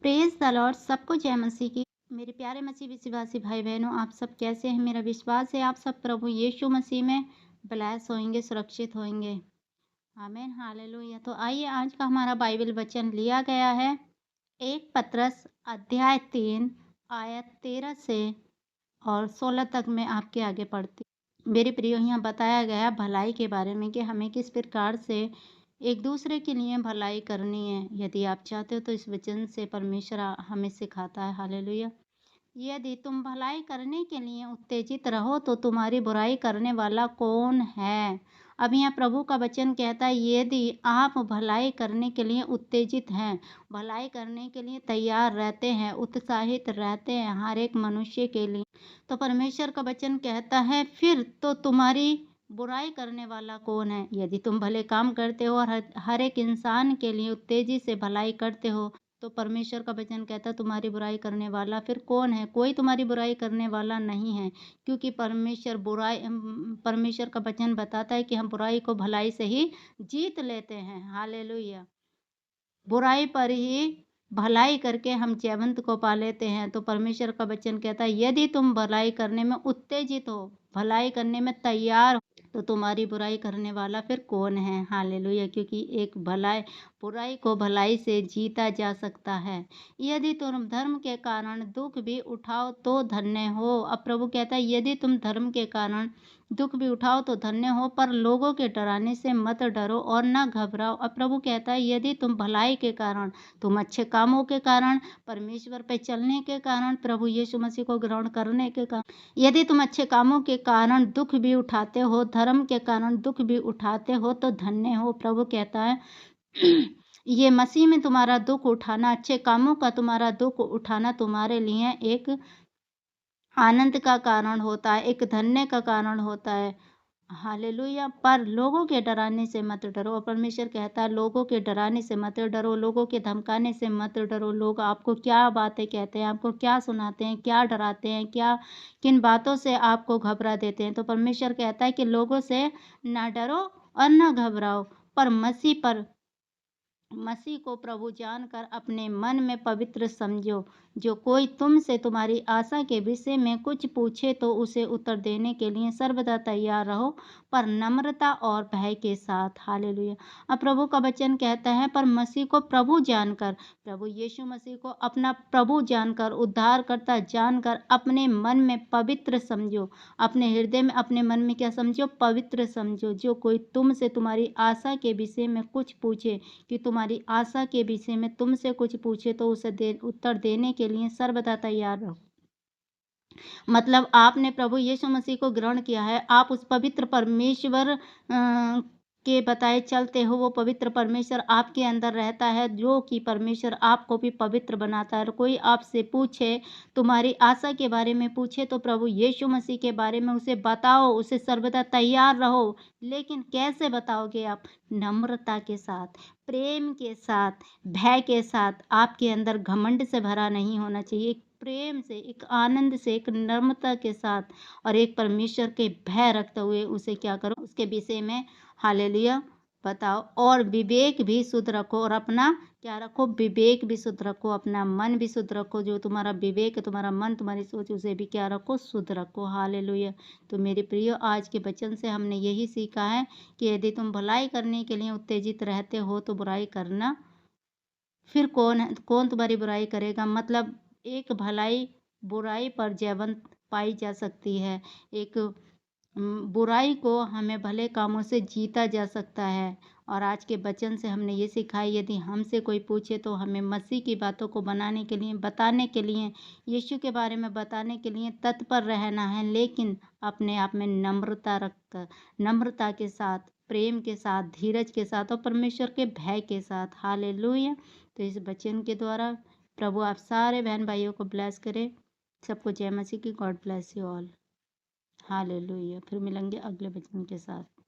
Praise the Lord. सबको जय मसीह की। मेरे प्यारे मसीह विश्वासी भाई बहनों, आप सब कैसे हैं? मेरा विश्वास है आप सब प्रभु यीशु मसीह में ब्लेस होंगे, सुरक्षित होंगे। आमीन, हालेलुया। तो आइए, आज का हमारा बाइबल वचन लिया गया है 1 पतरस अध्याय 3 आयत 13 से और 16 तक मैं आपके आगे पढ़ती। मेरे प्रियो, यहाँ बताया गया भलाई के बारे में कि हमें किस प्रकार से एक दूसरे के लिए भलाई करनी है। यदि आप चाहते हो तो इस वचन से परमेश्वर हमें सिखाता है। हालेलुया। यदि तुम भलाई करने के लिए उत्तेजित रहो तो तुम्हारी बुराई करने वाला कौन है? अब यहाँ प्रभु का वचन कहता है, यदि आप भलाई करने के लिए उत्तेजित हैं, भलाई करने के लिए तैयार रहते हैं, उत्साहित रहते हैं हर एक मनुष्य के लिए, तो परमेश्वर का वचन कहता है फिर तो तुम्हारी बुराई करने वाला कौन है? यदि तुम भले काम करते हो और हर एक इंसान के लिए उत्तेजी से भलाई करते हो, तो परमेश्वर का वचन कहता है तुम्हारी बुराई करने वाला फिर कौन है? कोई तुम्हारी बुराई करने वाला नहीं है, क्योंकि परमेश्वर का वचन बताता है कि हम बुराई को भलाई से ही जीत लेते हैं। हालेलुया। बुराई पर ही भलाई करके हम जयवंत को पा लेते हैं। तो परमेश्वर का वचन कहता है यदि तुम भलाई करने में उत्तेजित हो, भलाई करने में तैयार हो, तो तुम्हारी बुराई करने वाला फिर कौन है? हालेलुया। क्योंकि एक बुराई को भलाई से जीता जा सकता है। यदि तुम धर्म के कारण दुख भी उठाओ तो धन्य हो। अब प्रभु कहता है यदि तुम धर्म के कारण दुख भी उठाओ तो धन्य हो, पर लोगों के डराने से मत डरो और न घबराओ। अब प्रभु कहता है यदि तुम भलाई के कारण, तुम अच्छे कामों के कारण, परमेश्वर पे चलने के कारण, प्रभु यीशु मसीह को ग्रहण करने के कारण, यदि तुम अच्छे कामों के कारण दुख भी उठाते हो, धर्म के कारण दुख भी उठाते हो, तो धन्य हो। प्रभु कहता है ये मसीह में तुम्हारा दुख उठाना, अच्छे कामों का तुम्हारा दुख उठाना तुम्हारे लिए एक आनंद का कारण होता है, एक धन्य का कारण होता है। हालेलुया। पर लोगों के डराने से मत डरो। और परमेश्वर कहता है लोगों के डराने से मत डरो, लोगों के धमकाने से मत डरो। लोग आपको क्या बातें कहते हैं, आपको क्या सुनाते हैं, क्या डराते हैं, क्या किन बातों से आपको घबरा देते हैं, तो परमेश्वर कहता है कि लोगों से ना डरो और ना घबराओ, पर मसीह को प्रभु जानकर अपने मन में पवित्र समझो। जो कोई तुमसे तुम्हारी आशा के विषय में कुछ पूछे तो उसे उत्तर देने के लिए सर्वदा तैयार रहो, पर नम्रता और भय के साथ। हालेलुया। अब प्रभु का वचन कहता है पर मसीह को प्रभु जानकर, प्रभु यीशु मसीह को अपना प्रभु जानकर, उद्धारकर्ता जानकर अपने मन में पवित्र समझो। अपने हृदय में, अपने मन में क्या समझो? पवित्र समझो। जो कोई तुमसे तुम्हारी आशा के विषय में कुछ पूछे, कि तुम्हारी आशा के विषय में तुमसे कुछ पूछे तो उसे उत्तर देने के लिए सर्वदा तैयार रहो। मतलब आपने प्रभु यीशु मसीह को ग्रहण किया है, आप उस पवित्र परमेश्वर के बताए चलते हो। वो पवित्र परमेश्वर आपके अंदर रहता है, जो कि परमेश्वर आपको भी पवित्र बनाता है। और कोई आपसे पूछे, तुम्हारी आशा के बारे में पूछे, तो प्रभु यीशु मसीह के बारे में उसे बताओ, उसे सर्वदा तैयार रहो। लेकिन कैसे बताओगे आप? नम्रता के साथ, प्रेम के साथ, भय के साथ। आपके अंदर घमंड से भरा नहीं होना चाहिए, एक प्रेम से, एक आनंद से, एक नम्रता के साथ और एक परमेश्वर के भय रखते हुए उसे क्या करो? उसके विषय में हालेलुया बताओ। और विवेक भी शुद्ध रखो, और अपना क्या रखो? विवेक भी शुद्ध रखो, अपना मन भी शुद्ध रखो। जो तुम्हारा विवेक, तुम्हारा मन, तुम्हारी सोच, उसे भी क्या रखो? शुद्ध रखो। हालेलुया। तो मेरे प्रियो, आज के वचन से हमने यही सीखा है कि यदि तुम भलाई करने के लिए उत्तेजित रहते हो तो बुराई करना फिर कौन तुम्हारी बुराई करेगा? मतलब एक भलाई बुराई पर जयवंत पाई जा सकती है। एक बुराई को हमें भले कामों से जीता जा सकता है। और आज के वचन से हमने ये सीखा है यदि हमसे कोई पूछे तो हमें मसीह की बातों को बताने के लिए, यीशु के बारे में बताने के लिए तत्पर रहना है, लेकिन अपने आप में नम्रता रखकर, नम्रता के साथ, प्रेम के साथ, धीरज के साथ और परमेश्वर के भय के साथ। हालेलुया। तो इस वचन के द्वारा प्रभु आप सारे बहन भाइयों को ब्लेस करे। सबको जय मसीह की। God bless you all. Hallelujah. फिर मिलेंगे अगले वचन के साथ।